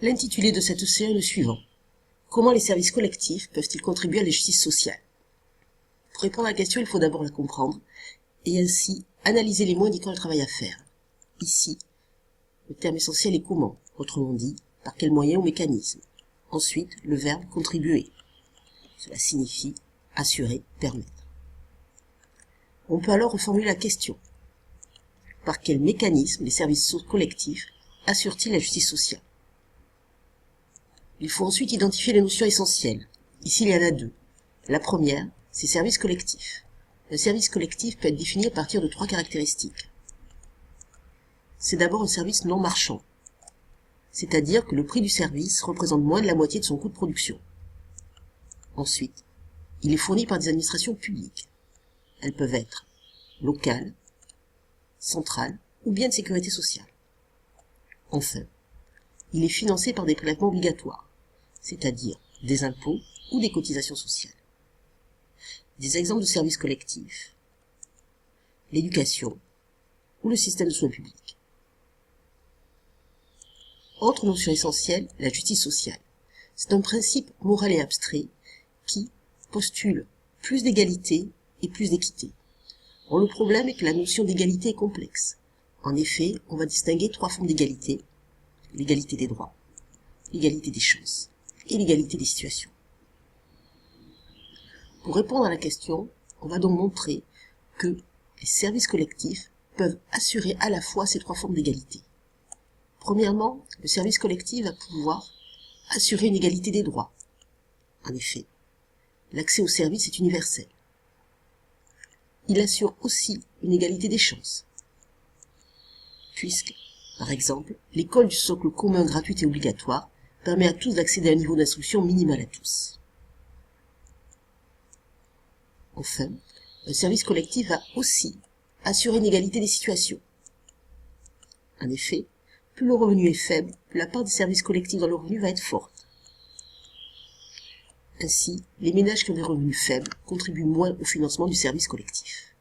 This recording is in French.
L'intitulé de cette série est le suivant. Comment les services collectifs peuvent-ils contribuer à la justice sociale? Pour répondre à la question, il faut d'abord la comprendre, et ainsi analyser les mots indiquant le travail à faire. Ici, le terme essentiel est comment, autrement dit, par quels moyens ou mécanismes. Ensuite, le verbe contribuer. Cela signifie assurer, permettre. On peut alors reformuler la question. Par quels mécanismes les services collectifs assurent-ils la justice sociale? Il faut ensuite identifier les notions essentielles. Ici, il y en a deux. La première, c'est service collectif. Un service collectif peut être défini à partir de 3 caractéristiques. C'est d'abord un service non marchand, c'est-à-dire que le prix du service représente moins de la moitié de son coût de production. Ensuite, il est fourni par des administrations publiques. Elles peuvent être locales, centrales ou bien de sécurité sociale. Enfin, il est financé par des prélèvements obligatoires, c'est-à-dire des impôts ou des cotisations sociales. Des exemples de services collectifs, l'éducation ou le système de soins publics. Autre notion essentielle, la justice sociale. C'est un principe moral et abstrait qui postule plus d'égalité et plus d'équité. Or, le problème est que la notion d'égalité est complexe. En effet, on va distinguer 3 formes d'égalité: l'égalité des droits, l'égalité des chances et l'égalité des situations. Pour répondre à la question, on va donc montrer que les services collectifs peuvent assurer à la fois ces 3 formes d'égalité. Premièrement, le service collectif va pouvoir assurer une égalité des droits. En effet, l'accès aux services est universel. Il assure aussi une égalité des chances, puisque, par exemple, l'école du socle commun gratuite et obligatoire permet à tous d'accéder à un niveau d'instruction minimal à tous. Enfin, un service collectif va aussi assurer une égalité des situations. En effet, plus le revenu est faible, plus la part des services collectifs dans le revenu va être forte. Ainsi, les ménages qui ont des revenus faibles contribuent moins au financement du service collectif.